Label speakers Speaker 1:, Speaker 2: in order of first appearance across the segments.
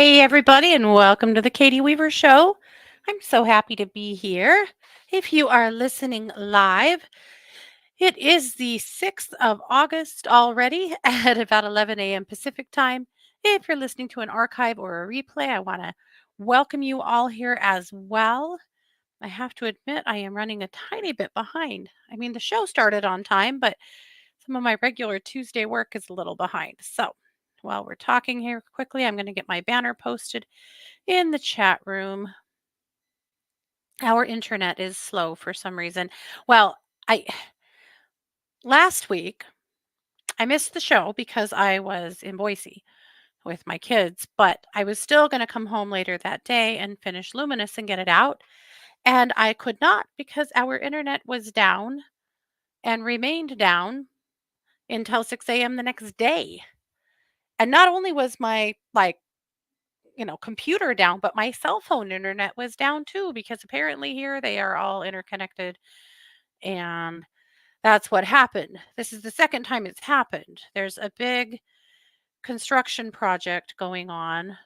Speaker 1: Hey, everybody, and welcome to the Katie Weaver Show. I'm so happy to be here. If you are listening live, it is the 6th of August already at about 11 a.m. Pacific time. If you're listening to an archive or a replay, I want to welcome you all here as well. I have to admit, I am running a tiny bit behind. I mean, the show started on time, but some of my regular Tuesday work is a little behind. So, while we're talking here quickly, I'm going to get my banner posted in the chat room. Our internet is slow for some reason. Well, I last week I missed the show because I was in Boise with my kids, but I was still going to come home later that day and finish Luminous and get it out. And I could not because our internet was down and remained down until 6 a.m. the next day. And not only was my computer down, but my cell phone internet was down too because apparently here they are all interconnected. And that's what happened. This is the second time it's happened. There's a big construction project going on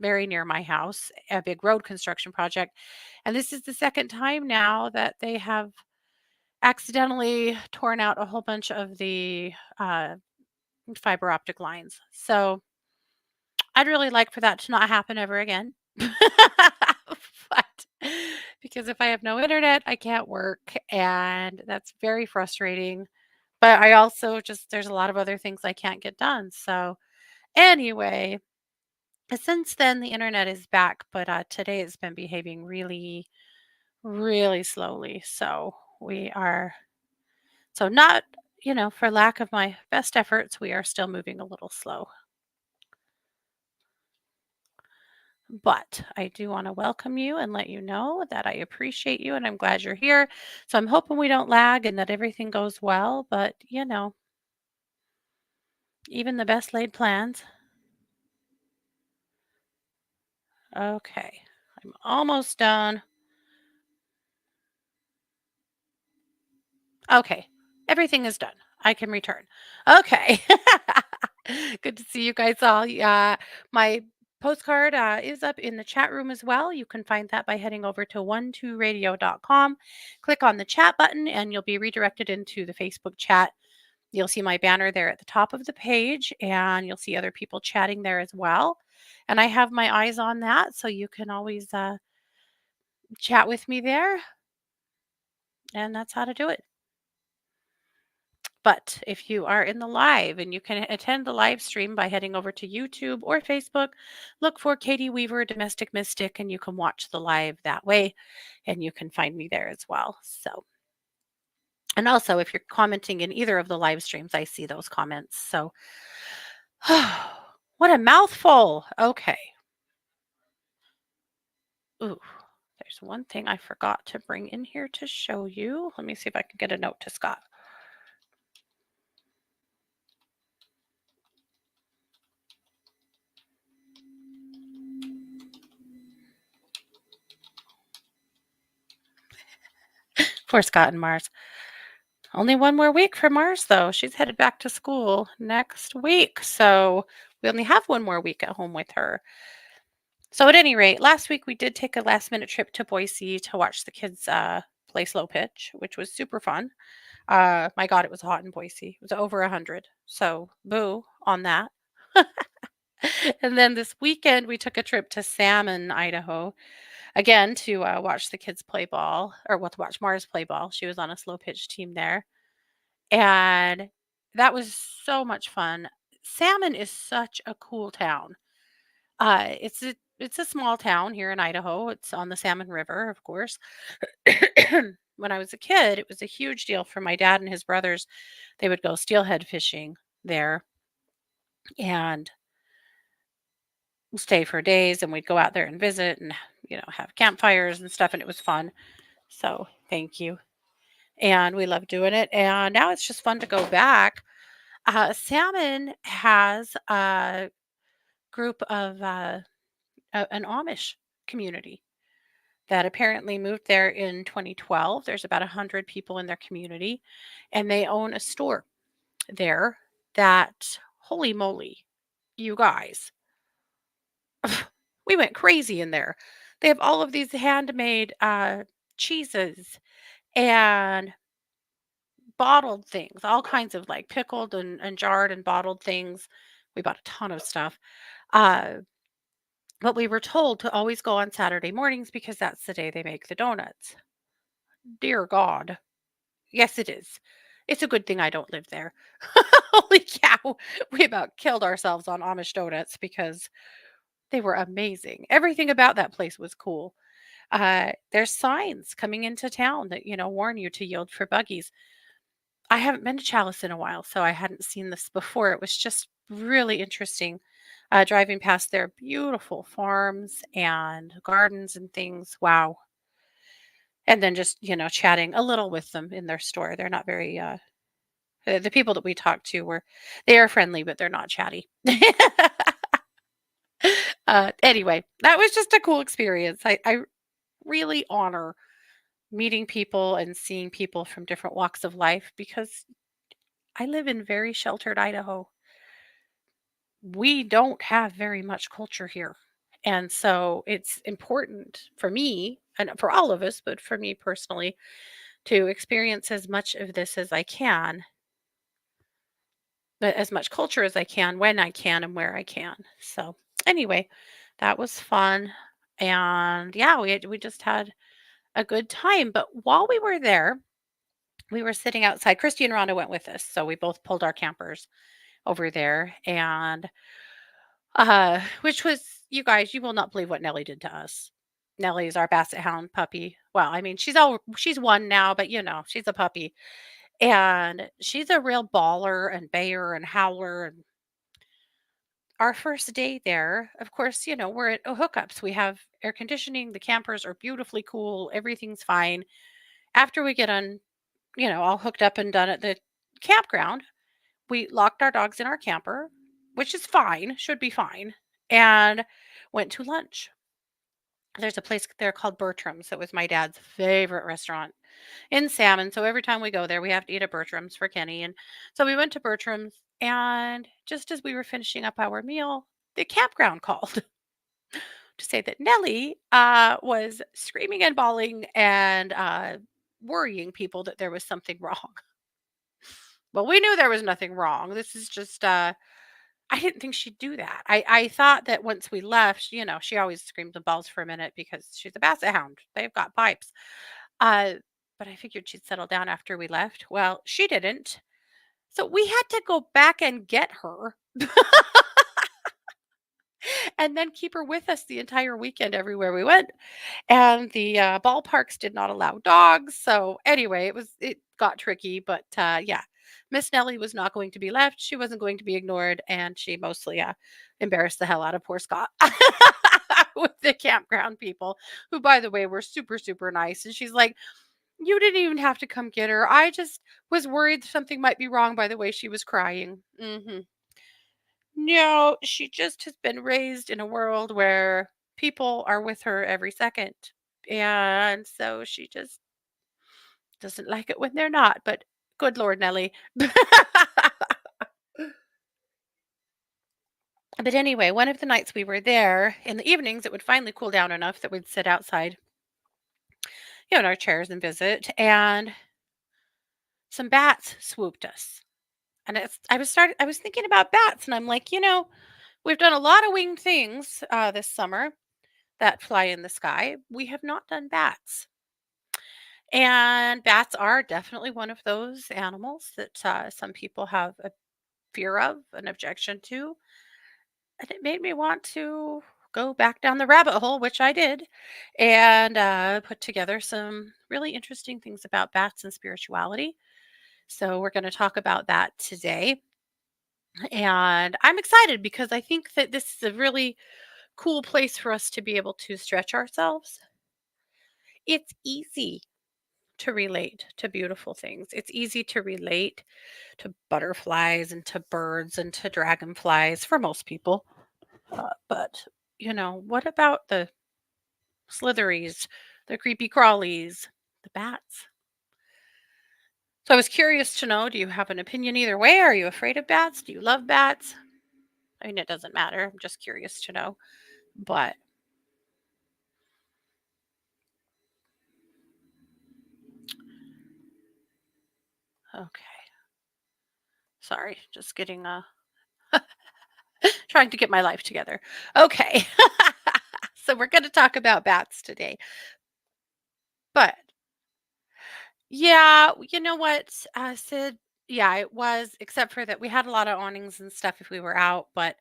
Speaker 1: very near my house, a big road construction project. And this is the second time now that they have accidentally torn out a whole bunch of the fiber optic lines. So I'd really like for that to not happen ever again. But because if I have no internet, I can't work, and that's very frustrating. But I also just there's a lot of other things I can't get done. So anyway, since then the internet is back, but today it's been behaving really, really slowly. So we are not, for lack of my best efforts, we are still moving a little slow. But I do want to welcome you and let you know that I appreciate you and I'm glad you're here. So I'm hoping we don't lag and that everything goes well. But, even the best laid plans. Okay, I'm almost done. Okay, everything is done. I can return. Okay. Good to see you guys all. My postcard is up in the chat room as well. You can find that by heading over to 12radio.com. Click on the chat button and you'll be redirected into the Facebook chat. You'll see my banner there at the top of the page and you'll see other people chatting there as well. And I have my eyes on that, so you can always chat with me there. And that's how to do it. But if you are in the live and you can attend the live stream by heading over to YouTube or Facebook, look for Katie Weaver Domestic Mystic and you can watch the live that way and you can find me there as well. So, and also if you're commenting in either of the live streams, I see those comments. So, what a mouthful. Okay. Ooh, there's one thing I forgot to bring in here to show you. Let me see if I can get a note to Scott. For Scott and Mars. Only one more week for Mars, though. She's headed back to school next week. So we only have one more week at home with her. So, at any rate, last week we did take a last minute trip to Boise to watch the kids play slow pitch, which was super fun. My God, it was hot in Boise. It was over 100. So, boo on that. And then this weekend we took a trip to Salmon, Idaho, again to watch the kids play ball, or to watch Mars play ball. She was on a slow pitch team there. And that was so much fun. Salmon is such a cool town. It's a small town here in Idaho. It's on the Salmon River, of course. When I was a kid, it was a huge deal for my dad and his brothers. They would go steelhead fishing there and stay for days, and we'd go out there and visit and have campfires and stuff, and it was fun. So thank you. And we love doing it. And now it's just fun to go back. Salmon has a group of an Amish community that apparently moved there in 2012. There's about 100 people in their community, and they own a store there that, holy moly, you guys, We went crazy in there. They have all of these handmade cheeses and bottled things, all kinds of like pickled and jarred and bottled things. We bought a ton of stuff. Uh, but we were told to always go on Saturday mornings because that's the day they make the donuts. Dear God. Yes, it is. It's a good thing I don't live there. Holy cow. We about killed ourselves on Amish donuts because they were amazing. Everything about that place was cool. There's signs coming into town that, warn you to yield for buggies. I haven't been to Chalice in a while, so I hadn't seen this before. It was just really interesting driving past their beautiful farms and gardens and things. Wow. And then just, chatting a little with them in their store. They're not very, the people that we talked to they are friendly, but they're not chatty. Anyway, that was just a cool experience. I really honor meeting people and seeing people from different walks of life because I live in very sheltered Idaho. We don't have very much culture here. And so it's important for me and for all of us, but for me personally, to experience as much of this as I can, but as much culture as I can, when I can, and where I can. So, anyway, that was fun. And yeah, we just had a good time. But while we were there, we were sitting outside. Christy and Rhonda went with us. So we both pulled our campers over there. And which was, you guys, you will not believe what Nellie did to us. Nellie is our basset hound puppy. Well, I mean, she's one now, but she's a puppy. And she's a real baller and bayer and howler. And our first day there, of course, we're at hookups. We have air conditioning. The campers are beautifully cool. Everything's fine. After we get on, all hooked up and done at the campground, we locked our dogs in our camper, which is fine, should be fine, and went to lunch. There's a place there called Bertram's. That was my dad's favorite restaurant in Salmon. So every time we go there, we have to eat at Bertram's for Kenny. And so we went to Bertram's, and just as we were finishing up our meal, the campground called to say that Nellie was screaming and bawling and worrying people that there was something wrong. Well, we knew there was nothing wrong. This is just I didn't think she'd do that. I thought that once we left, she always screams and balls for a minute because she's a basset hound. They've got pipes. Uh, but I figured she'd settle down after we left. Well, she didn't. So we had to go back and get her and then keep her with us the entire weekend everywhere we went. And the ballparks did not allow dogs. So anyway, it got tricky, but yeah, Miss Nellie was not going to be left. She wasn't going to be ignored, and she mostly embarrassed the hell out of poor Scott with the campground people, who, by the way, were super super nice. And she's like, "You didn't even have to come get her. I just was worried something might be wrong by the way she was crying." No, she just has been raised in a world where people are with her every second. And so she just doesn't like it when they're not. But good Lord, Nellie. But anyway, one of the nights we were there, in the evenings, it would finally cool down enough that we'd sit outside, in our chairs and visit. And some bats swooped us. And I was thinking about bats, and I'm like, we've done a lot of winged things this summer that fly in the sky. We have not done bats. And bats are definitely one of those animals that some people have a fear of, an objection to. And it made me want to go back down the rabbit hole, which I did, and put together some really interesting things about bats and spirituality. So we're going to talk about that today. And I'm excited because I think that this is a really cool place for us to be able to stretch ourselves. It's easy to relate to beautiful things. It's easy to relate to butterflies and to birds and to dragonflies for most people. But, what about the slitheries, the creepy crawlies, the bats? So I was curious to know, do you have an opinion either way? Are you afraid of bats? Do you love bats? I mean, it doesn't matter. I'm just curious to know. But okay, sorry, just getting trying to get my life together. Okay. So we're going to talk about bats today. But yeah, you know what? Sid, yeah, it was, except for that we had a lot of awnings and stuff if we were out. But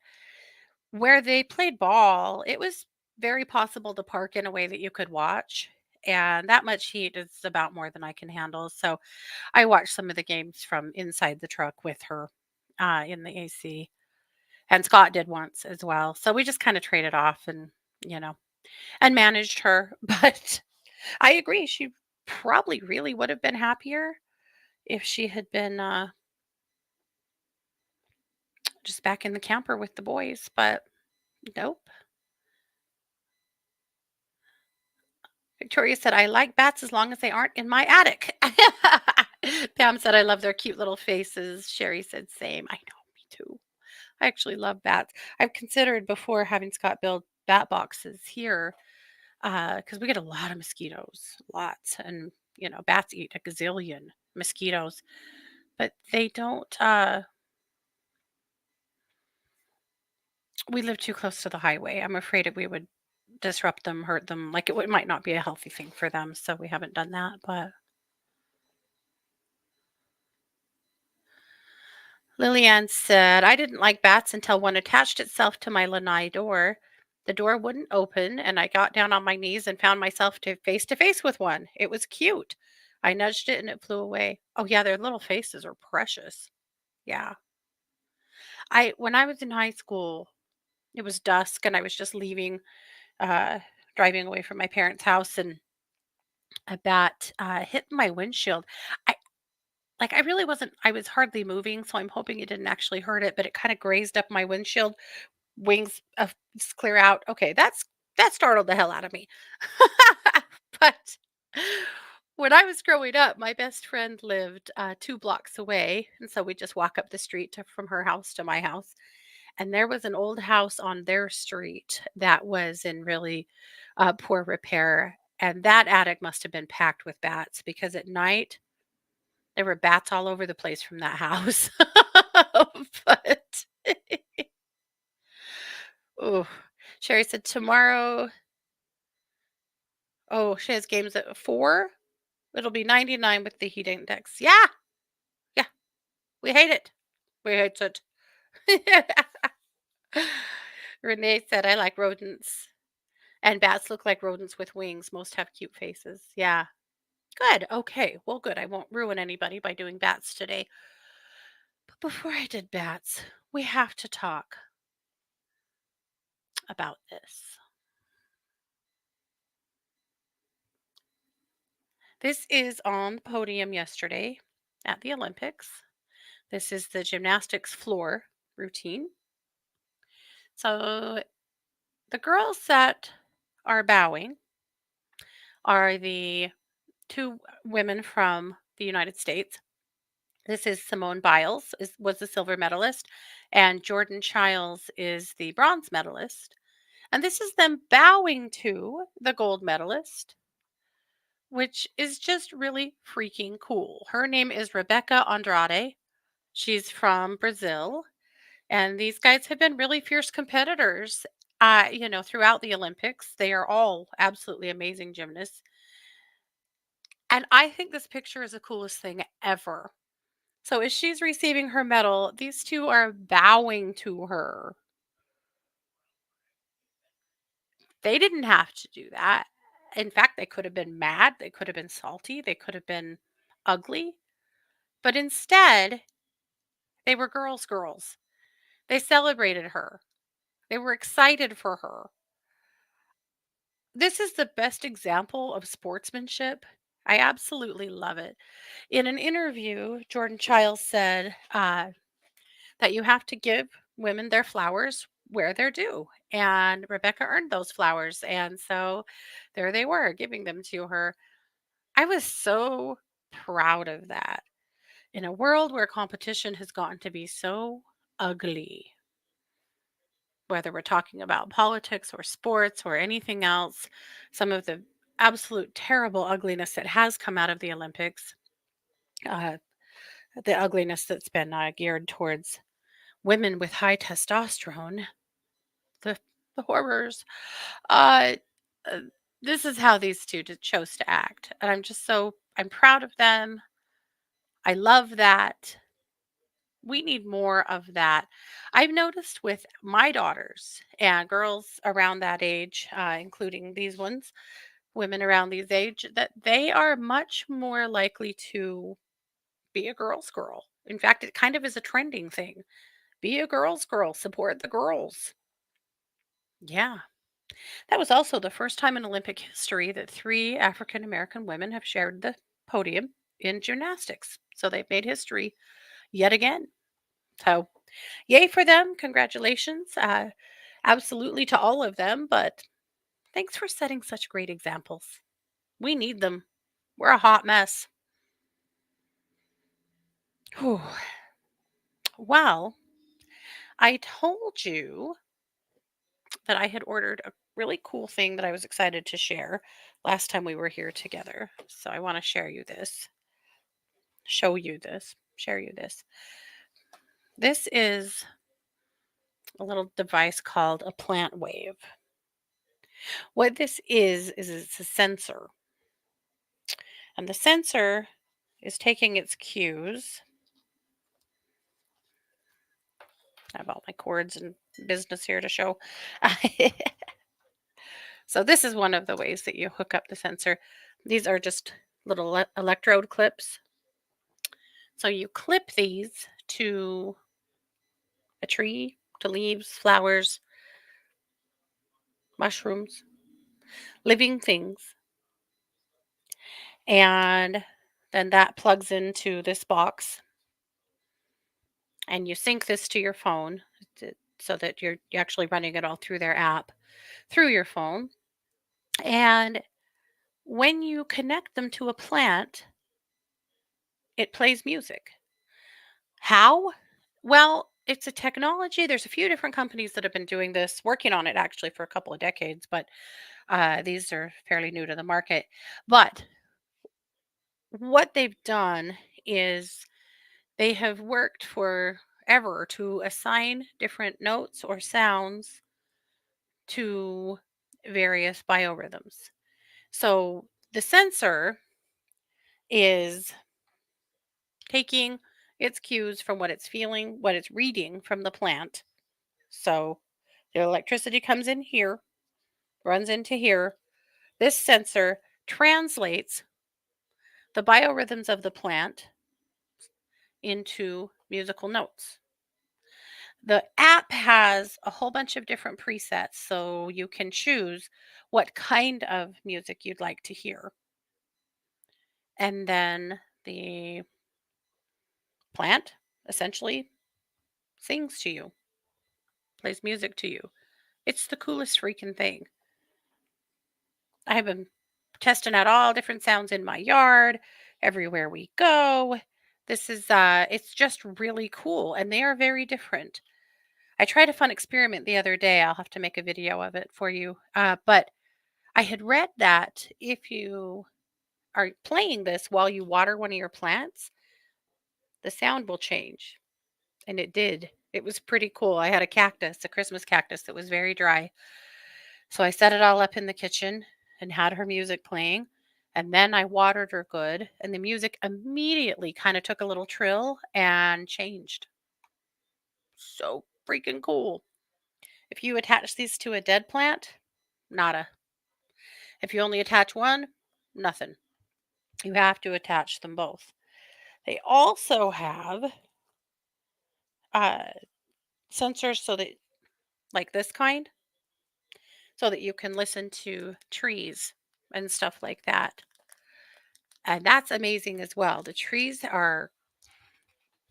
Speaker 1: where they played ball, it was very possible to park in a way that you could watch. And that much heat is about more than I can handle. So I watched some of the games from inside the truck with her in the AC. And Scott did once as well. So we just kind of traded off you know, and managed her. But I agree. She probably really would have been happier if she had been just back in the camper with the boys. But nope. Victoria said, I like bats as long as they aren't in my attic. Pam said, I love their cute little faces. Sherry said, same. I know, me too. I actually love bats. I've considered before having Scott build bat boxes here because we get a lot of mosquitoes, lots. And, you know, bats eat a gazillion mosquitoes, but they don't, we live too close to the highway. I'm afraid that we would disrupt them, hurt them. Like it might not be a healthy thing for them. So we haven't done that. But Lillian said, I didn't like bats until one attached itself to my lanai door. The door wouldn't open, and I got down on my knees and found myself to face with one. It was cute. I nudged it and it flew away. Oh yeah, their little faces are precious. Yeah. I when I was in high school, it was dusk and I was just leaving uh driving away from my parents' house and a bat hit my windshield. I I really wasn't I was hardly moving, so I'm hoping it didn't actually hurt it, but it kind of grazed up my windshield. Wings just clear out. Okay, that startled the hell out of me. But when I was growing up, my best friend lived 2 blocks away, and so we just walk up the street from her house to my house. And there was an old house on their street that was in really poor repair, and that attic must have been packed with bats because at night there were bats all over the place from that house. But oh, Sherry said tomorrow. Oh, she has games at 4. It'll be 99 with the heat index. Yeah, yeah, we hate it. We hate it. Renee said, I like rodents. And bats look like rodents with wings. Most have cute faces. Yeah. Good. Okay. Well, good. I won't ruin anybody by doing bats today. But before I did bats, we have to talk about this. This is on the podium yesterday at the Olympics. This is the gymnastics floor routine. So the girls that are bowing are the 2 women from the United States. This is Simone Biles was the silver medalist, and Jordan Childs is the bronze medalist. And this is them bowing to the gold medalist, which is just really freaking cool. Her name is Rebecca Andrade. She's from Brazil, and these guys have been really fierce competitors. Throughout the Olympics, they are all absolutely amazing gymnasts. And I think this picture is the coolest thing ever. So as she's receiving her medal, these 2 are bowing to her. They didn't have to do that. In fact, they could have been mad, they could have been salty, they could have been ugly, but instead, they were girls. They celebrated her. They were excited for her. This is the best example of sportsmanship. I absolutely love it. In an interview, Jordan Chiles said, that you have to give women their flowers where they're due. And Rebecca earned those flowers. And so there they were, giving them to her. I was so proud of that. In a world where competition has gotten to be so ugly, whether we're talking about politics or sports or anything else, some of the absolute terrible ugliness that has come out of the Olympics, uh, the ugliness that's been geared towards women with high testosterone, the, the horrors. Uh, uh, this is how these two chose to act. And I'm proud of them. I love that. We need more of that. I've noticed with my daughters and girls around that age, including these ones, women around these age, that they are much more likely to be a girl's girl. In fact, it kind of is a trending thing. Be a girl's girl, support the girls. Yeah. That was also the first time in Olympic history that three African American women have shared the podium in gymnastics. So they've made history yet again. So, yay for them. Congratulations. Absolutely to all of them. But thanks for setting such great examples. We need them. We're a hot mess. Whew. Well, I told you that I had ordered a really cool thing that I was excited to share last time we were here together. So I want to share you this. This is a little device called a plant wave. What this is it's a sensor. And the sensor is taking its cues. I have all my cords and business here to show. So this is one of the ways that you hook up the sensor. These are just little electrode clips. So you clip these to a tree, to leaves, flowers, mushrooms, living things. And then that plugs into this box and you sync this to your phone so that you're actually running it all through their app through your phone. And when you connect them to a plant, it plays music. How? Well, it's a technology. There's a few different companies that have been doing this, working on it actually for a couple of decades, but these are fairly new to the market. But what they've done is they have worked forever to assign different notes or sounds to various biorhythms. So the sensor is taking its cues from what it's feeling, what it's reading from the plant. So the electricity comes in here, runs into here. This sensor translates the biorhythms of the plant into musical notes. The app has a whole bunch of different presets, so you can choose what kind of music you'd like to hear. And then the plant essentially sings to you, plays music to you. It's the coolest freaking thing. I have been testing out all different sounds in my yard, everywhere we go. This is it's just really cool and they are very different. I tried a fun experiment the other day. I'll have to make a video of it for you. But I had read that if you are playing this while you water one of your plants, the sound will change. And it did. It was pretty cool. I had a cactus, a Christmas cactus that was very dry. So I set it all up in the kitchen and had her music playing. And then I watered her good. And the music immediately kind of took a little trill and changed. So freaking cool. If you attach these to a dead plant, nada. If you only attach one, nothing. You have to attach them both. They also have uh, sensors so that, like this kind, so that you can listen to trees and stuff like that. And that's amazing as well. The trees are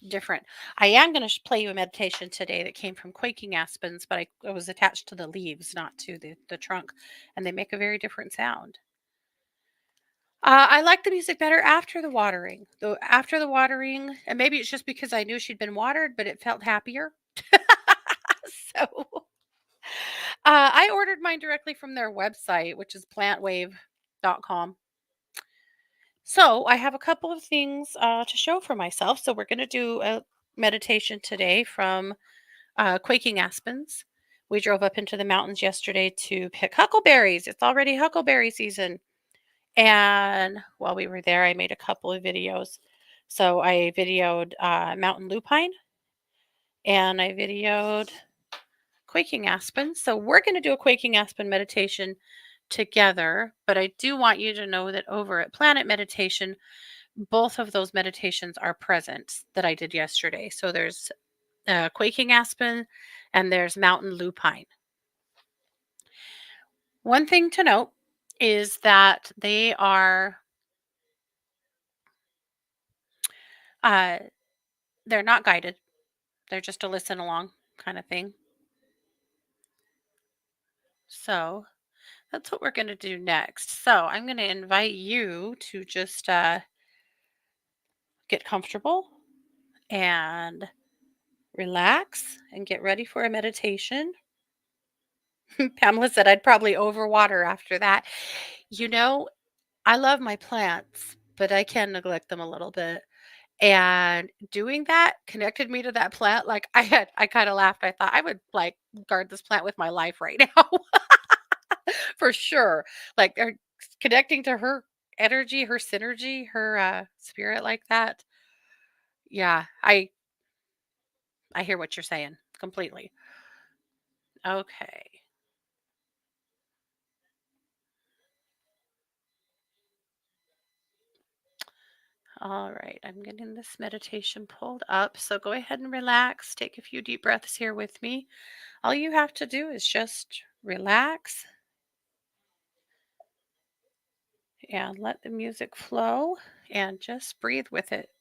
Speaker 1: different. I am going to play you a meditation today that came from quaking aspens, but it was attached to the leaves, not to the trunk. And they make a very different sound. I like the music better after the watering. Though after the watering, and maybe it's just because I knew she'd been watered, but it felt happier. So I ordered mine directly from their website, which is plantwave.com. So I have a couple of things to show for myself. So we're going to do a meditation today from Quaking Aspens. We drove up into the mountains yesterday to pick huckleberries. It's already huckleberry season. And while we were there, I made a couple of videos. So I videoed mountain lupine and I videoed quaking aspen. So we're going to do a quaking aspen meditation together. But I do want you to know that over at Planet Meditation, both of those meditations are present that I did yesterday. So there's quaking aspen and there's mountain lupine. One thing to note is that they are uh, they're not guided. They're just a listen along kind of thing. So that's what we're going to do next. So I'm going to invite you to just get comfortable and relax and get ready for a meditation. Pamela said I'd probably overwater after that. You know, I love my plants, but I can neglect them a little bit. And doing that connected me to that plant. Like I kind of laughed. I thought I would like guard this plant with my life right now for sure. Like connecting to her energy, her synergy, her spirit like that. Yeah, I hear what you're saying completely. Okay. All right, I'm getting this meditation pulled up. So go ahead and relax. Take a few deep breaths here with me. All you have to do is just relax and let the music flow and just breathe with it.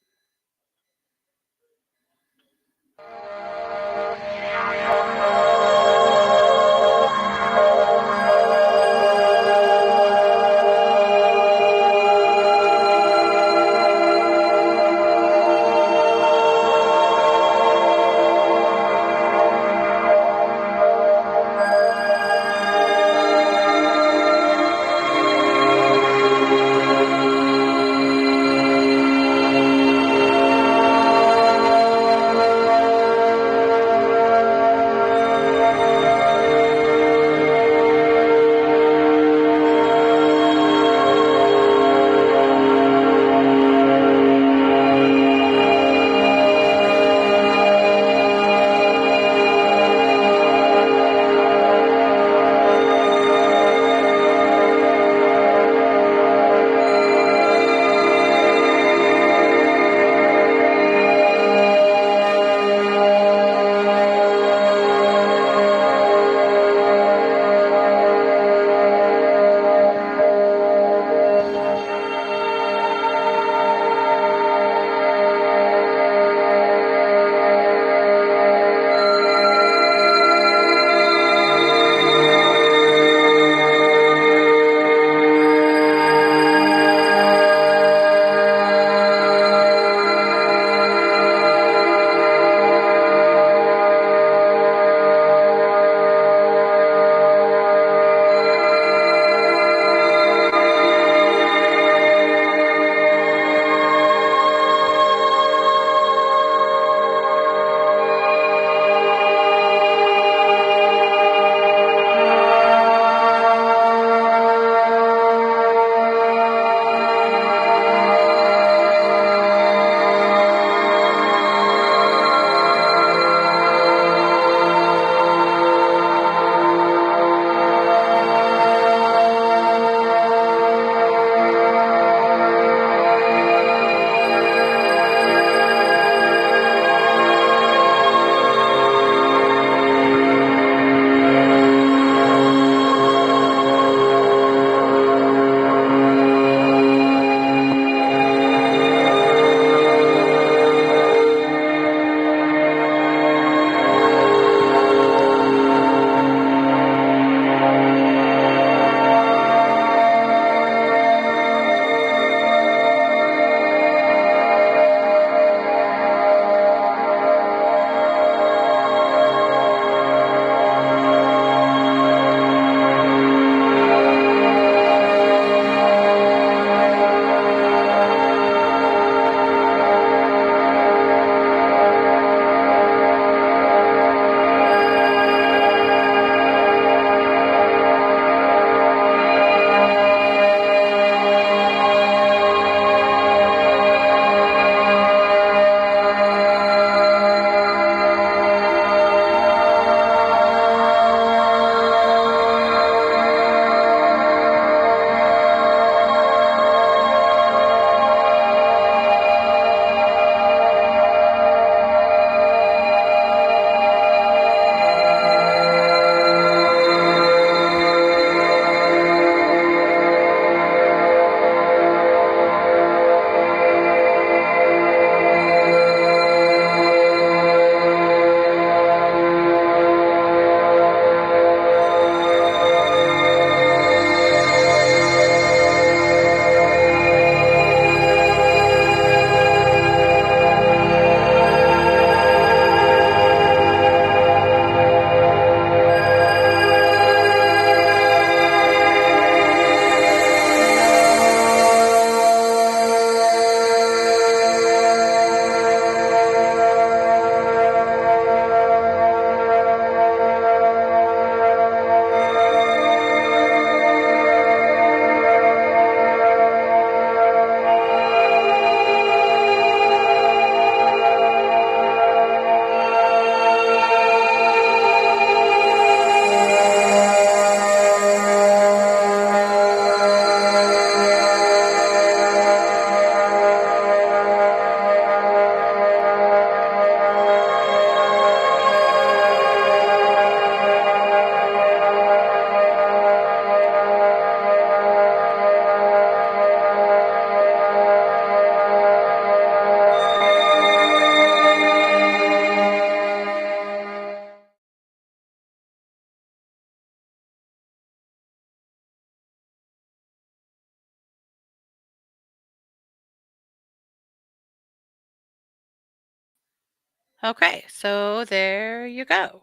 Speaker 1: Okay, so there you go.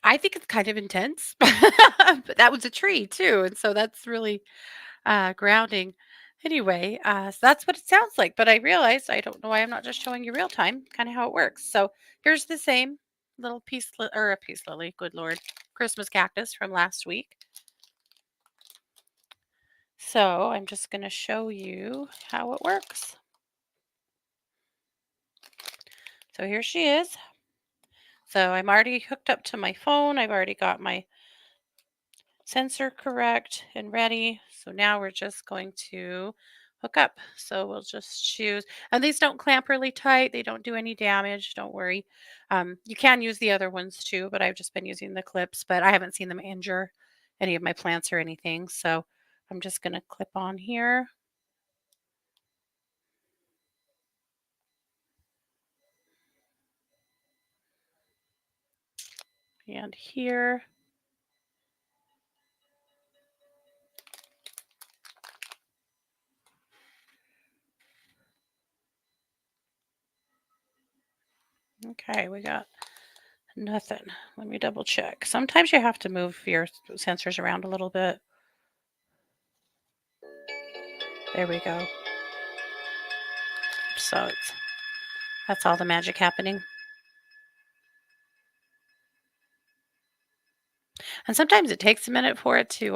Speaker 1: I think it's kind of intense, but that was a tree too, and so that's really grounding. Anyway, so that's what it sounds like. But I realized I don't know why I'm not just showing you real time, kind of how it works. So here's the same little or a peace lily. Good lord, Christmas cactus from last week. So I'm just going to show you how it works. So here she is. So I'm already hooked up to my phone. I've already got my sensor correct and ready. So now we're just going to hook up. So we'll just choose, and these don't clamp really tight. They don't do any damage. Don't worry. You can use the other ones too, but I've just been using the clips, but I haven't seen them injure any of my plants or anything. So I'm just going to clip on here and here. Okay, we got nothing. Let me double check. Sometimes you have to move your sensors around a little bit. There we go. So that's all the magic happening. And sometimes it takes a minute for it to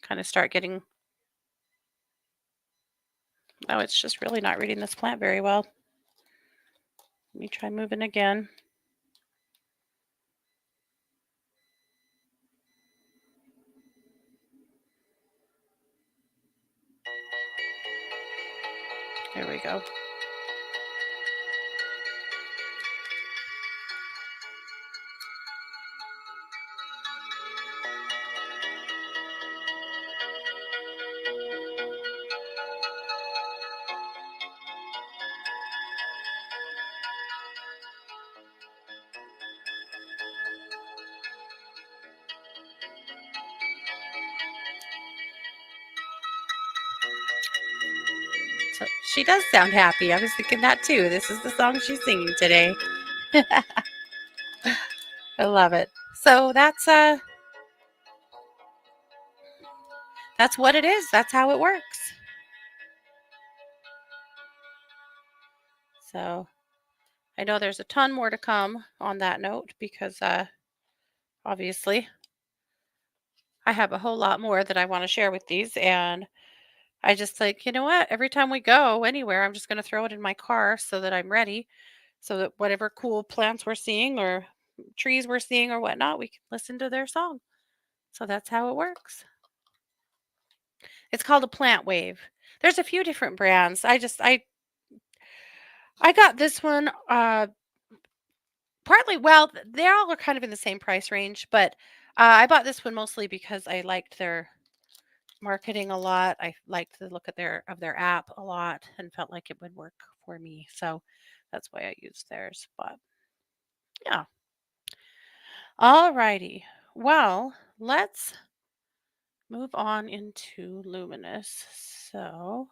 Speaker 1: kind of start getting. Oh, it's just really not reading this plant very well. Let me try moving again. There we go. So she does sound happy. I was thinking that too. This is the song she's singing today. I love it. So that's what it is. That's how it works. So I know there's a ton more to come on that note because obviously I have a whole lot more that I want to share with these, and I just like, you know what? Every time we go anywhere, I'm just going to throw it in my car so that I'm ready, so that whatever cool plants we're seeing or trees we're seeing or whatnot, we can listen to their song. So that's how it works. It's called a plant wave. There's a few different brands. I got this one partly, well, they all are kind of in the same price range, but I bought this one mostly because I liked their marketing a lot. I liked the look at their app a lot and felt like it would work for me. So that's why I used theirs. But yeah. All righty. Well, let's move on into Luminous. So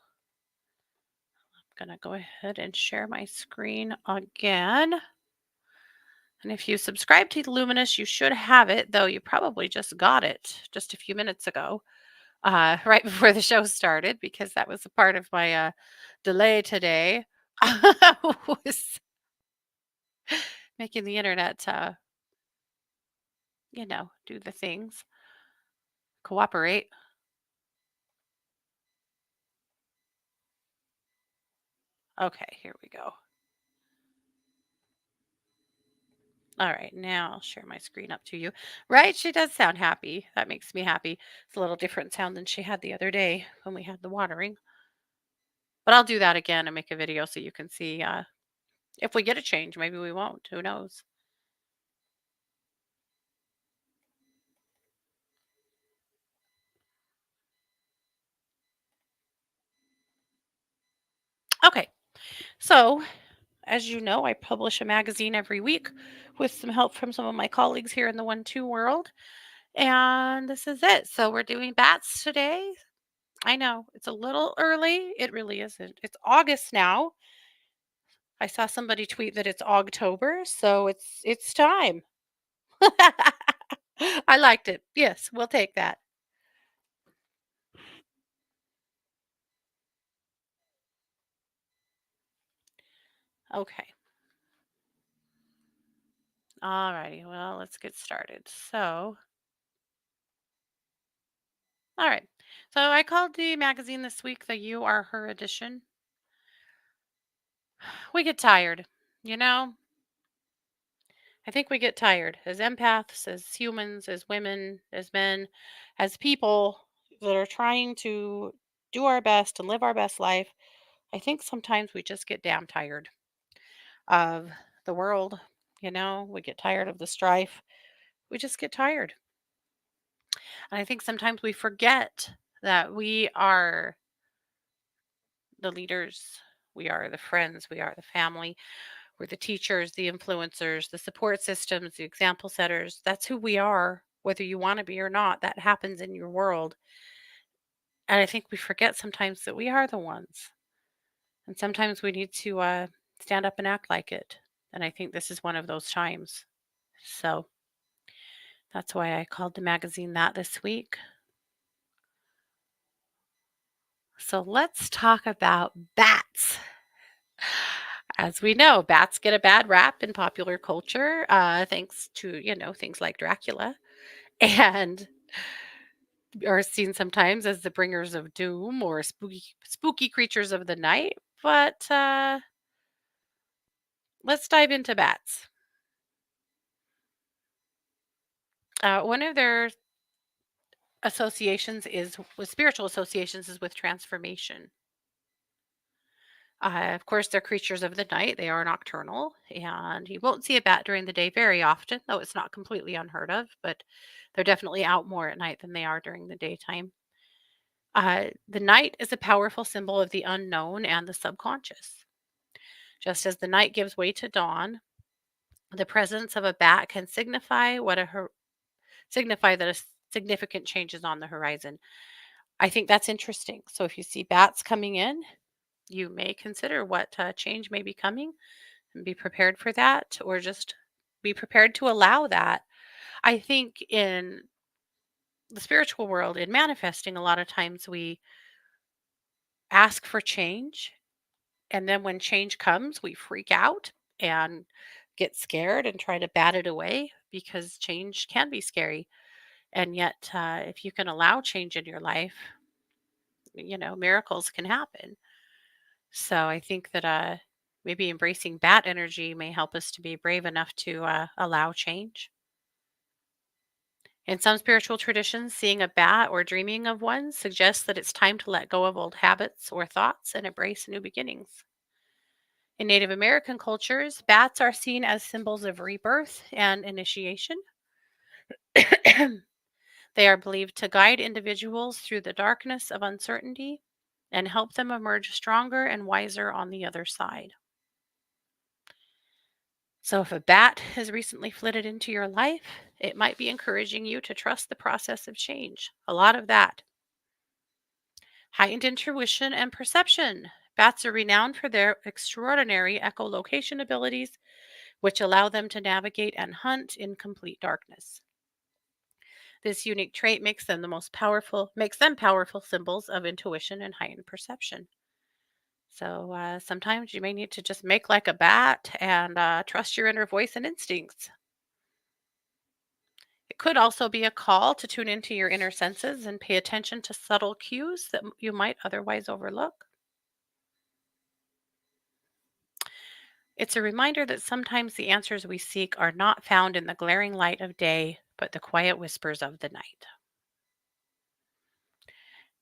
Speaker 1: I'm going to go ahead and share my screen again. And if you subscribe to Luminous, you should have it, though you probably just got it just a few minutes ago, right before the show started, because that was a part of my delay today. Was making the internet, do the things, cooperate. Okay, here we go. All right, now I'll share my screen up to you. Right? She does sound happy. That makes me happy. It's a little different sound than she had the other day when we had the watering. But I'll do that again and make a video so you can see if we get a change. Maybe we won't. Who knows? Okay, so as you know, I publish a magazine every week with some help from some of my colleagues here in the 1-2 world. And this is it. So we're doing bats today. I know it's a little early. It really isn't. It's August now. I saw somebody tweet that it's Ogtober, so it's time. I liked it. Yes, we'll take that. Okay. All righty. Well, let's get started. All right. So I called the magazine this week the You Are Her edition. We get tired, you know? I think we get tired as empaths, as humans, as women, as men, as people that are trying to do our best and live our best life. I think sometimes we just get damn tired of the world. We get tired of the strife. We just get tired. And I think sometimes we forget that we are the leaders, we are the friends, we are the family, we're the teachers, the influencers, the support systems, the example setters. That's who we are, whether you want to be or not. That happens in your world. And I think we forget sometimes that we are the ones. And sometimes we need to stand up and act like it. And I think this is one of those times. So that's why I called the magazine that this week. So let's talk about bats. As we know, bats get a bad rap in popular culture, thanks to, things like Dracula, and are seen sometimes as the bringers of doom or spooky creatures of the night. But let's dive into bats. One of their associations is with spiritual associations is with transformation. Of course, they're creatures of the night. They are nocturnal, and you won't see a bat during the day very often, though it's not completely unheard of, but they're definitely out more at night than they are during the daytime. The night is a powerful symbol of the unknown and the subconscious. Just as the night gives way to dawn, the presence of a bat can signify that significant change is on the horizon. I think that's interesting. So if you see bats coming in, you may consider what change may be coming and be prepared for that, or just be prepared to allow that. I think in the spiritual world, in manifesting, a lot of times we ask for change. And then when change comes, we freak out and get scared and try to bat it away because change can be scary. And yet, if you can allow change in your life, miracles can happen. So I think that maybe embracing bat energy may help us to be brave enough to allow change. In some spiritual traditions, seeing a bat or dreaming of one suggests that it's time to let go of old habits or thoughts and embrace new beginnings. In Native American cultures, bats are seen as symbols of rebirth and initiation. They are believed to guide individuals through the darkness of uncertainty and help them emerge stronger and wiser on the other side. So, if a bat has recently flitted into your life, it might be encouraging you to trust the process of change. A lot of that. Heightened intuition and perception. Bats are renowned for their extraordinary echolocation abilities, which allow them to navigate and hunt in complete darkness. This unique trait makes them powerful symbols of intuition and heightened perception. So sometimes you may need to just make like a bat and trust your inner voice and instincts. It could also be a call to tune into your inner senses and pay attention to subtle cues that you might otherwise overlook. It's a reminder that sometimes the answers we seek are not found in the glaring light of day, but the quiet whispers of the night.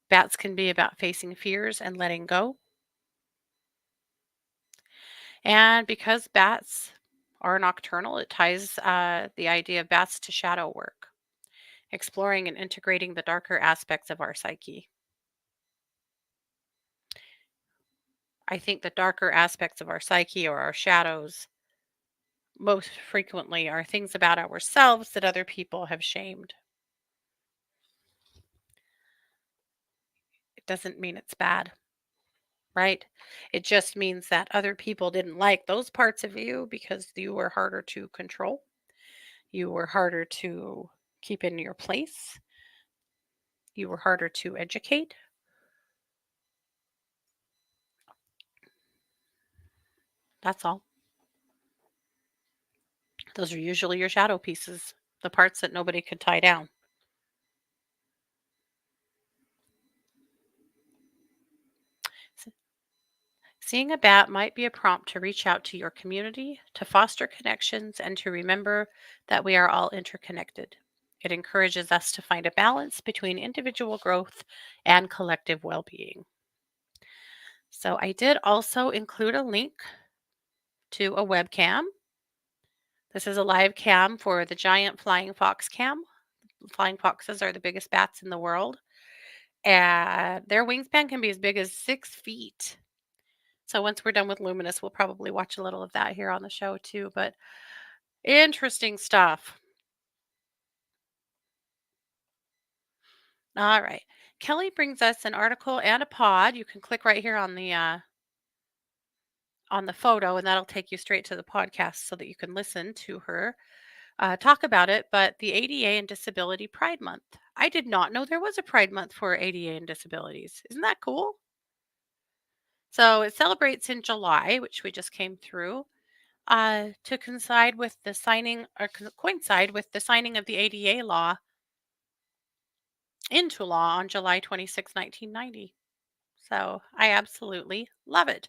Speaker 1: Bats can be about facing fears and letting go. And because bats are nocturnal, it ties the idea of bats to shadow work, exploring and integrating the darker aspects of our psyche. I think the darker aspects of our psyche or our shadows most frequently are things about ourselves that other people have shamed. doesn't mean it's bad, right? It just means that other people didn't like those parts of you because you were harder to control. You were harder to keep in your place. You were harder to educate. That's all. Those are usually your shadow pieces, the parts that nobody could tie down. S- Seeing a bat might be a prompt to reach out to your community, to foster connections, and to remember that we are all interconnected. It encourages us to find a balance between individual growth and collective well being. So, I did also include a link to a webcam. This is a live cam for the giant flying fox cam. Flying foxes are the biggest bats in the world, and their wingspan can be as big as 6 feet. So once we're done with Luminous, we'll probably watch a little of that here on the show too. But interesting stuff. All right. Kelly brings us an article and a pod. You can click right here on the photo, and that'll take you straight to the podcast so that you can listen to her talk about it. But the ADA and Disability Pride Month. I did not know there was a Pride Month for ADA and disabilities. Isn't that cool? So it celebrates in July, which we just came through, to coincide with the signing of the ADA law into law on July 26, 1990. So I absolutely love it.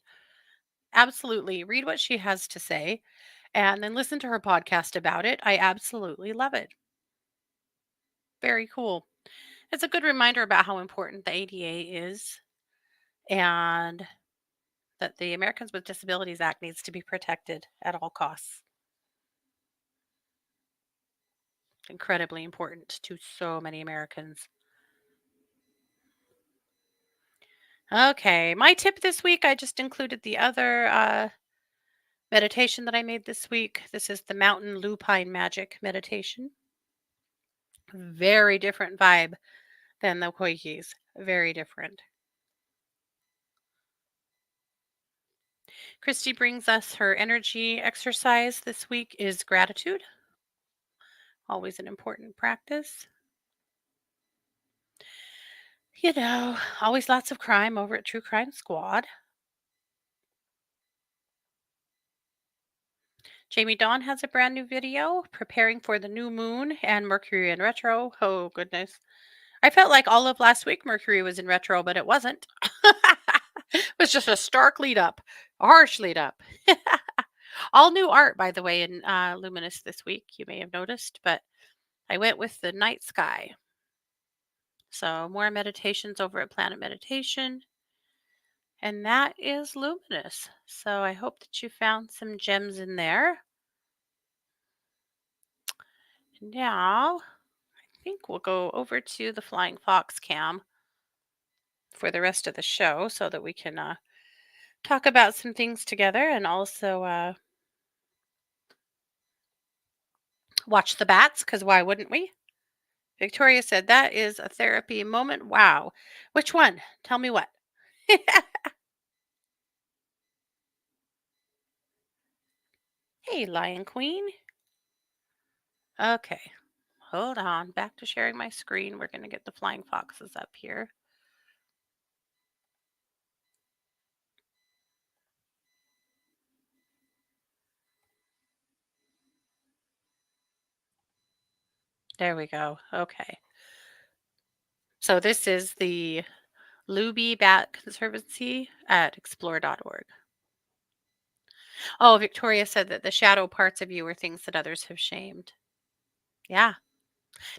Speaker 1: Absolutely. Read what she has to say and then listen to her podcast about it. I absolutely love it. Very cool. It's a good reminder about how important the ADA is and that the Americans with Disabilities Act needs to be protected at all costs. Incredibly important to so many Americans. Okay, my tip this week, I just included the other meditation that I made this week. This is the Mountain Lupine Magic meditation. Very different vibe than the Koikis. Very different. Christy brings us her energy exercise this week is gratitude. Always an important practice. Always lots of crime over at True Crime Squad. Jamie Dawn has a brand new video preparing for the new moon and Mercury in retro. Oh, goodness. I felt like all of last week Mercury was in retro, but it wasn't. It was just a stark lead up, a harsh lead up. All new art, by the way, in Luminous this week. You may have noticed, but I went with the night sky. So more meditations over at Planet Meditation. And that is Luminous. So I hope that you found some gems in there. Now, I think we'll go over to the Flying Fox cam for the rest of the show so that we can talk about some things together and also watch the bats, because why wouldn't we? Victoria said that is a therapy moment. Wow. Which one? Tell me what. Hey, Lion Queen. Okay. Hold on. Back to sharing my screen. We're going to get the flying foxes up here. There we go. Okay. So this is the Luby Bat Conservancy at explore.org. Oh, Victoria said that the shadow parts of you are things that others have shamed. Yeah.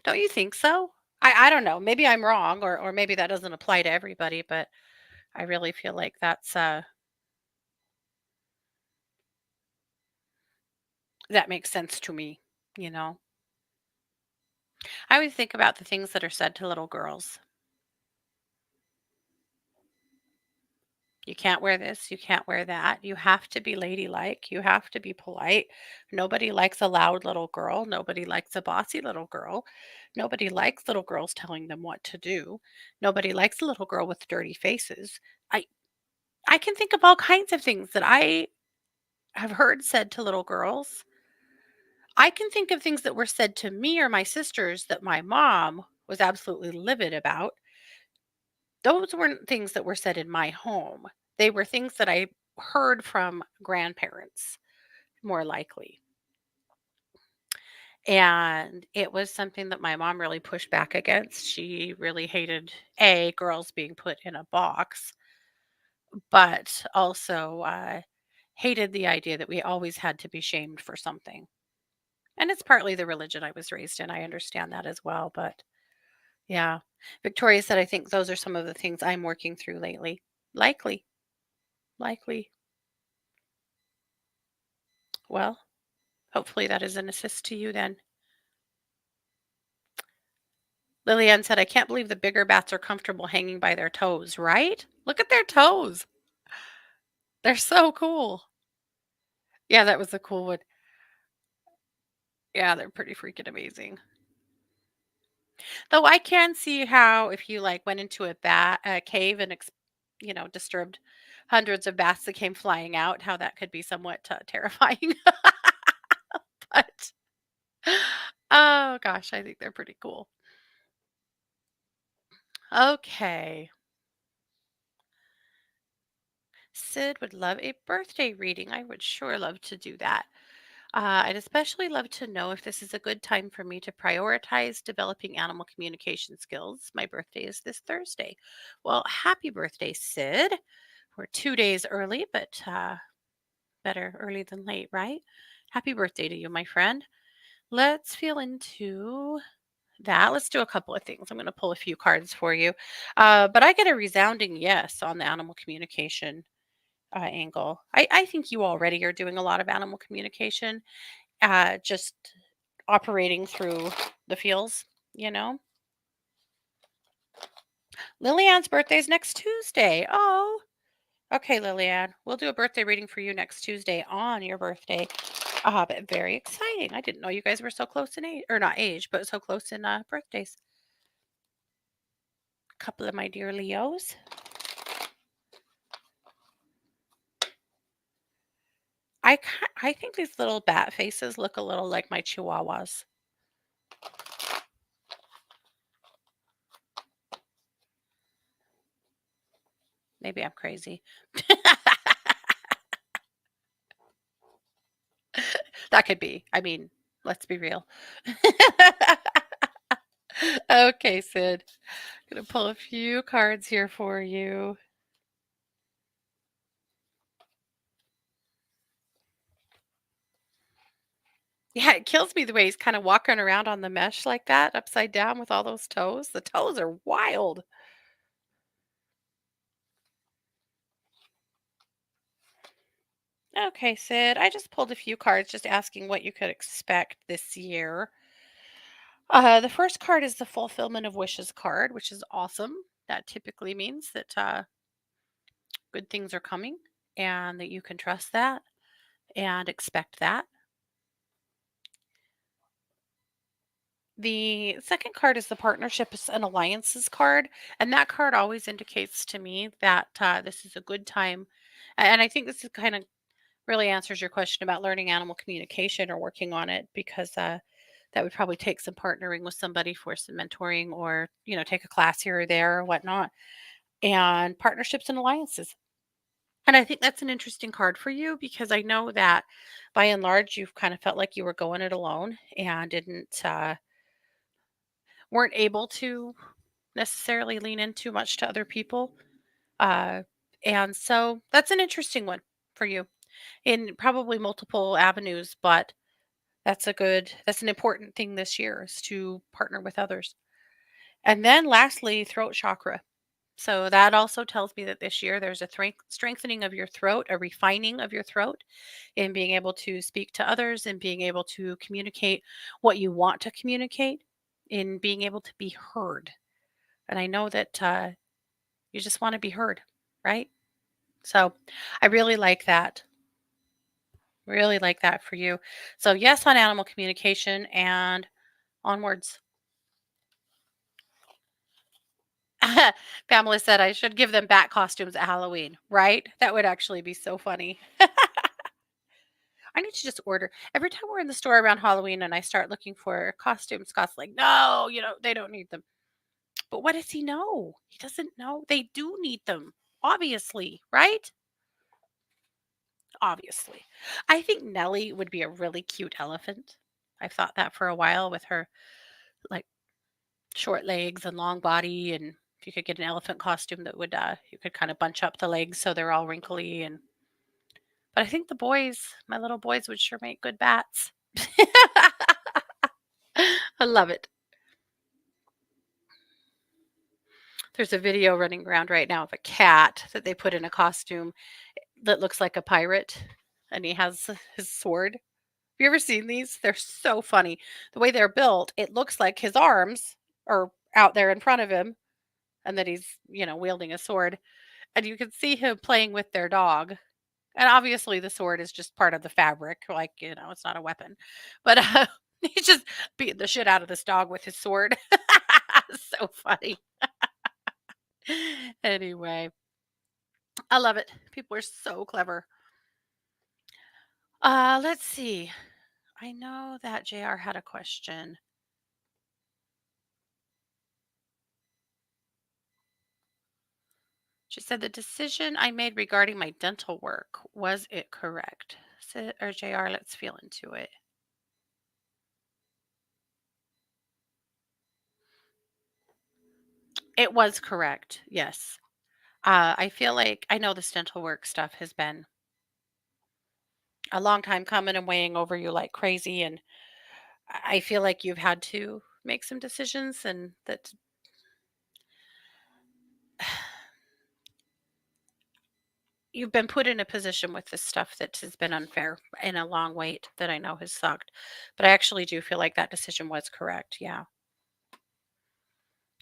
Speaker 1: Don't you think so? I don't know. Maybe I'm wrong, or maybe that doesn't apply to everybody, but I really feel like that makes sense to me, you know. I always think about the things that are said to little girls. You can't wear this, you can't wear that. You have to be ladylike, you have to be polite. Nobody likes a loud little girl, nobody likes a bossy little girl. Nobody likes little girls telling them what to do. Nobody likes a little girl with dirty faces. I I can think of all kinds of things that I have heard said to little girls. I can think of things that were said to me or my sisters that my mom was absolutely livid about. Those weren't things that were said in my home. They were things that I heard from grandparents, more likely. And it was something that my mom really pushed back against. She really hated girls being put in a box, but also hated the idea that we always had to be shamed for something. And it's partly the religion I was raised in. I understand that as well. But yeah, Victoria said, I think those are some of the things I'm working through lately. Likely, likely. Well, hopefully that is an assist to you then. Lillian said, I can't believe the bigger bats are comfortable hanging by their toes, right? Look at their toes. They're so cool. Yeah, that was a cool one. Yeah, they're pretty freaking amazing. Though I can see how if you like went into a cave and disturbed hundreds of bats that came flying out, how that could be somewhat terrifying. But oh gosh, I think they're pretty cool. Okay. Sid would love a birthday reading. I would sure love to do that. I'd especially love to know if this is a good time for me to prioritize developing animal communication skills. My birthday is this Thursday. Well, happy birthday, Sid. We're 2 days early, but better early than late, right? Happy birthday to you, my friend. Let's feel into that. Let's do a couple of things. I'm going to pull a few cards for you. But I get a resounding yes on the animal communication angle. I think you already are doing a lot of animal communication, just operating through the feels, you know? Lillian's birthday is next Tuesday. Oh, okay, Lillian. We'll do a birthday reading for you next Tuesday on your birthday. But very exciting. I didn't know you guys were so close in age, or not age, but so close in birthdays. A couple of my dear Leos. I think these little bat faces look a little like my chihuahuas. Maybe I'm crazy. That could be. I mean, let's be real. Okay, Sid. Gonna pull a few cards here for you. Yeah, it kills me the way he's kind of walking around on the mesh like that, upside down with all those toes. The toes are wild. Okay, Sid. I just pulled a few cards just asking what you could expect this year. The first card is the fulfillment of wishes card, which is awesome. That typically means that good things are coming and that you can trust that and expect that. The second card is the partnerships and alliances card, and that card always indicates to me that this is a good time. And I think this is kind of really answers your question about learning animal communication or working on it because that would probably take some partnering with somebody for some mentoring or take a class here or there or whatnot. And partnerships and alliances. And I think that's an interesting card for you because I know that by and large you've kind of felt like you were going it alone and didn't weren't able to necessarily lean in too much to other people. Uh, and so that's an interesting one for you in probably multiple avenues, but that's an important thing this year is to partner with others. And then lastly, throat chakra. So that also tells me that this year there's a strengthening of your throat, a refining of your throat in being able to speak to others and being able to communicate what you want to communicate, in being able to be heard. And I know that you just want to be heard, right? So, I really like that for you. So, yes on animal communication and onwards. Pamela said I should give them bat costumes at Halloween, right? That would actually be so funny. I need to just order every time we're in the store around Halloween and I start looking for costumes. Scott's like, no, they don't need them. But what does he know? He doesn't know. They do need them, obviously, right? Obviously. I think Nellie would be a really cute elephant. I've thought that for a while with her like short legs and long body. And if you could get an elephant costume that would, you could kind of bunch up the legs so they're all wrinkly. But I think my little boys would sure make good bats. I love it. There's a video running around right now of a cat that they put in a costume that looks like a pirate, and he has his sword. Have you ever seen these? They're so funny. The way they're built, it looks like his arms are out there in front of him and that he's, wielding a sword. And you can see him playing with their dog. And obviously the sword is just part of the fabric, like, it's not a weapon. But he's just beating the shit out of this dog with his sword. So funny. Anyway, I love it. People are so clever. Let's see. I know that JR had a question. She said the decision I made regarding my dental work, was it correct? Or JR, let's feel into it. It was correct. Yes. I feel like I know this dental work stuff has been a long time coming and weighing over you like crazy. And I feel like you've had to make some decisions and that you've been put in a position with this stuff that has been unfair and a long wait that I know has sucked. But I actually do feel like that decision was correct. Yeah.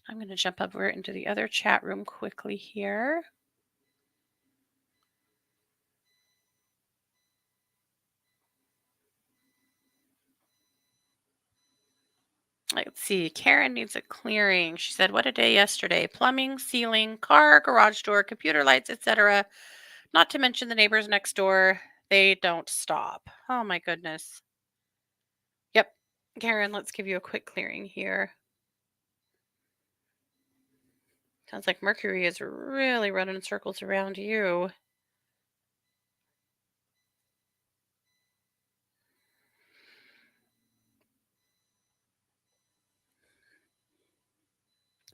Speaker 1: I'm going to jump over into the other chat room quickly here. Let's see. Karen needs a clearing. She said, "What a day yesterday. Plumbing, ceiling, car, garage door, computer lights, etc. Not to mention the neighbors next door. They don't stop." Oh my goodness. Yep. Karen, let's give you a quick clearing here. Sounds like Mercury is really running in circles around you.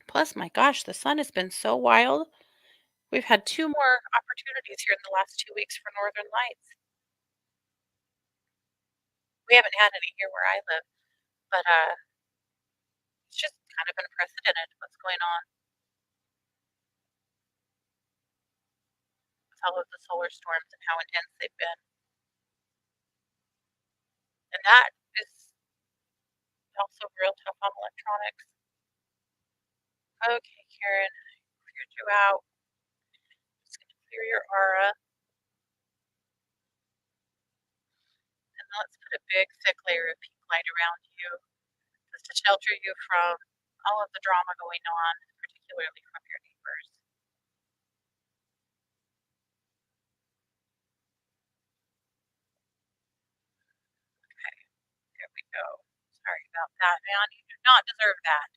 Speaker 1: Plus, my gosh, the sun has been so wild. We've had two more opportunities here in the last 2 weeks for northern lights. We haven't had any here where I live, but it's just kind of unprecedented what's going on with all of the solar storms and how intense they've been. And that is also real tough on electronics. Okay, Karen, cleared you out. Just gonna clear your aura, and let's put a big thick layer of pink light around you just to shelter you from all of the drama going on, particularly from your neighbors. Okay, there we go. Sorry about that, man. You do not deserve that.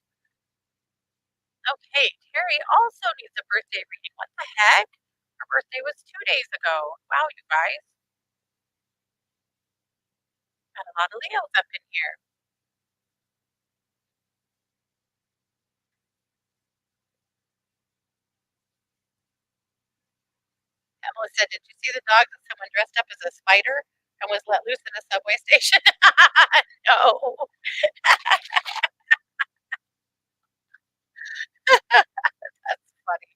Speaker 1: Okay, Terry also needs a birthday reading. What the heck? Her birthday was 2 days ago. Wow, you guys. Got a lot of Leos up in here. Emma said, "Did you see the dog that someone dressed up as a spider and was let loose in a subway station?" No. That's funny.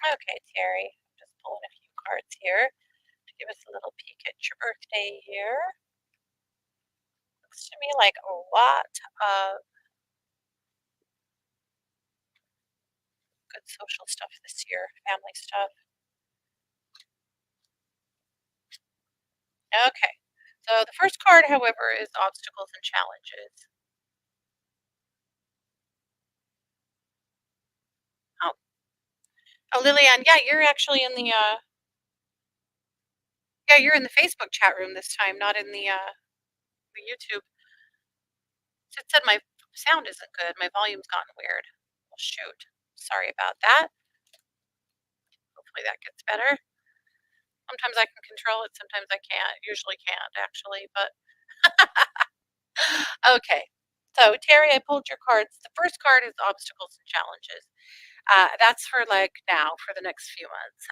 Speaker 1: Okay, Terry, I'm just pulling a few cards here to give us a little peek at your birthday here. Looks to me like a lot of good social stuff this year, family stuff. Okay, so the first card, however, is obstacles and challenges. Oh, oh, Lillian, yeah, you're actually in the yeah, you're in the Facebook chat room this time, not in the YouTube. So it said my sound isn't good. My volume's gotten weird. Well, shoot. Sorry about that. Hopefully that gets better. Sometimes I can control it, sometimes I can't. Usually can't, actually, but okay. So, Terry, I pulled your cards. The first card is obstacles and challenges. That's for like now, for the next few months.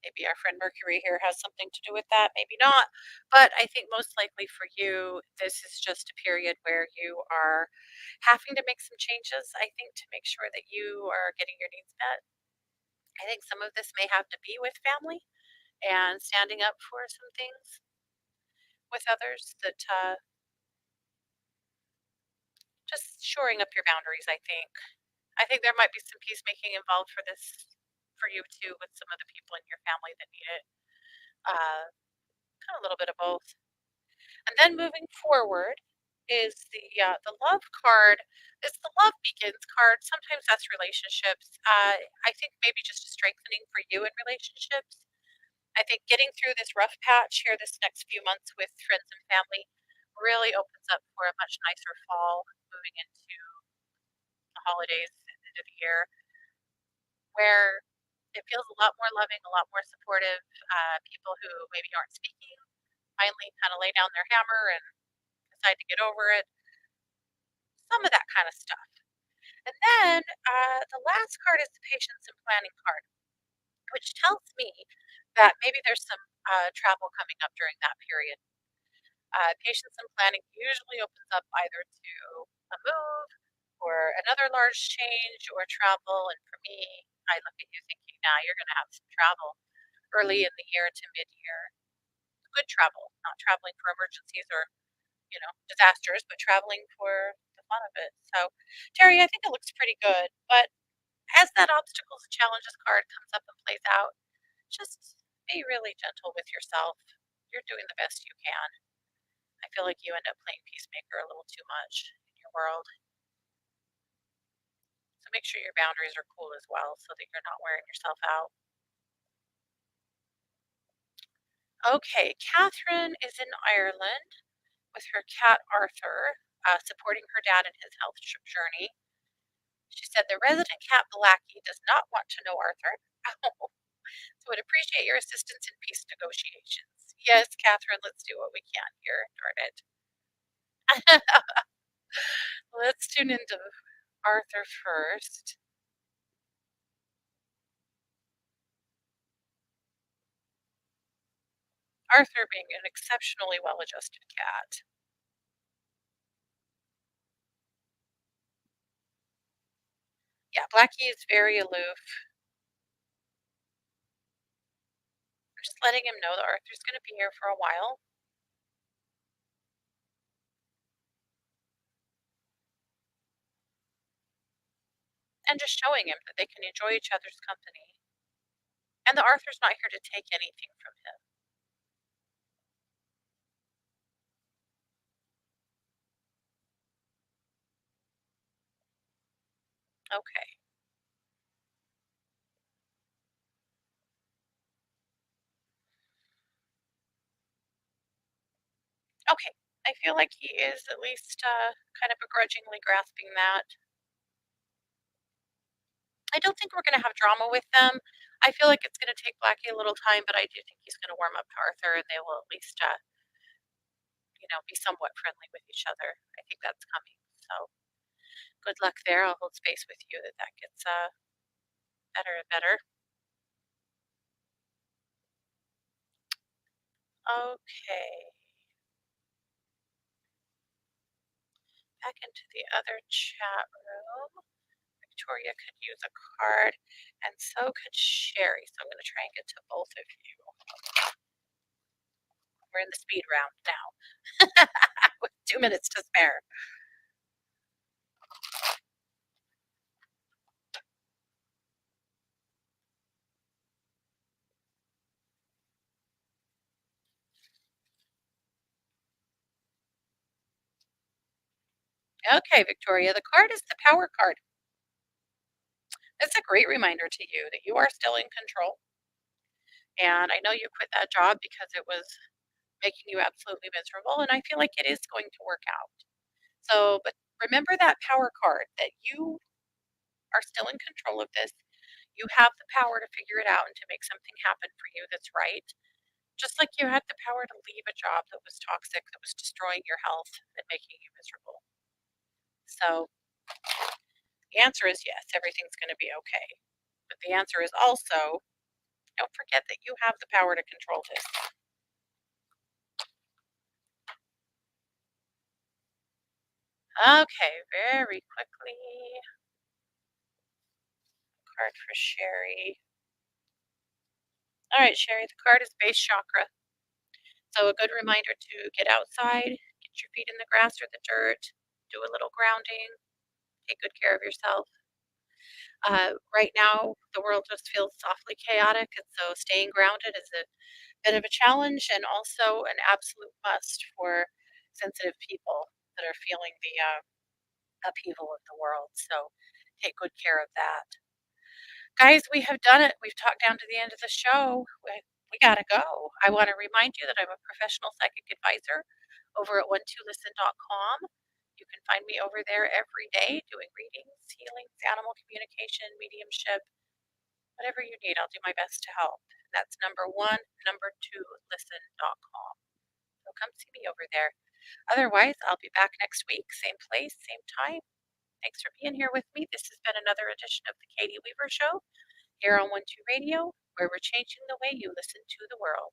Speaker 1: Maybe our friend Mercury here has something to do with that, maybe not. But I think most likely for you, this is just a period where you are having to make some changes, I think, to make sure that you are getting your needs met. I think some of this may have to be with family and standing up for some things with others that just shoring up your boundaries, I think. I think there might be some peacemaking involved for this for you too with some of the people in your family that need it. Kind of a little bit of both. And then moving forward is the love card. It's the love begins card. Sometimes that's relationships. I think maybe just a strengthening for you in relationships. I think getting through this rough patch here this next few months with friends and family really opens up for a much nicer fall moving into the holidays at the end of the year, where it feels a lot more loving, a lot more supportive. People who maybe aren't speaking finally kind of lay down their hammer and decide to get over it. Some of that kind of stuff. And then the last card is the patience and planning card, which tells me that maybe there's some travel coming up during that period. Patience and planning usually opens up either to a move or another large change or travel. And for me, I look at you thinking now you're going to have some travel early in the year to mid year. Good travel, not traveling for emergencies or, disasters, but traveling for the fun of it. So, Terry, I think it looks pretty good. But as that obstacles and challenges card comes up and plays out, just be really gentle with yourself. You're doing the best you can. I feel like you end up playing peacemaker a little too much in your world. So make sure your boundaries are cool as well so that you're not wearing yourself out. Okay, Catherine is in Ireland with her cat Arthur, supporting her dad in his health journey. She said the resident cat Blackie does not want to know Arthur. So would appreciate your assistance in peace negotiations. Yes, Catherine, let's do what we can here. Darn it. Let's tune into Arthur first. Arthur being an exceptionally well-adjusted cat. Yeah, Blackie is very aloof. I'm just letting him know that Arthur's going to be here for a while and just showing him that they can enjoy each other's company and that Arthur's not here to take anything from him. Okay. Okay. I feel like he is at least kind of begrudgingly grasping that. I don't think we're going to have drama with them. I feel like it's going to take Blackie a little time, but I do think he's going to warm up to Arthur and they will at least, be somewhat friendly with each other. I think that's coming. So good luck there. I'll hold space with you that gets better and better. Okay. Back into the other chat room. Victoria could use a card, and so could Sherry. So I'm going to try and get to both of you. We're in the speed round now with 2 minutes to spare. Okay, Victoria, the card is the power card. It's a great reminder to you that you are still in control. And I know you quit that job because it was making you absolutely miserable. And I feel like it is going to work out. So, but remember that power card that you are still in control of this. You have the power to figure it out and to make something happen for you that's right. Just like you had the power to leave a job that was toxic, that was destroying your health and making you miserable. So the answer is yes, everything's going to be okay. But the answer is also don't forget that you have the power to control this. Okay, very quickly. Card for Sherry. All right, Sherry, the card is base chakra. So a good reminder to get outside, get your feet in the grass or the dirt, do a little grounding, take good care of yourself. Right now, the world just feels softly chaotic, and so staying grounded is a bit of a challenge and also an absolute must for sensitive people that are feeling the upheaval of the world. So take good care of that. Guys, we have done it. We've talked down to the end of the show. We got to go. I want to remind you that I'm a professional psychic advisor over at 12listen.com. You can find me over there every day doing readings, healings, animal communication, mediumship, whatever you need. I'll do my best to help. That's number one, number two, listen.com. So come see me over there. Otherwise, I'll be back next week, same place, same time. Thanks for being here with me. This has been another edition of the Katie Weaver Show here on 12 Radio, where we're changing the way you listen to the world.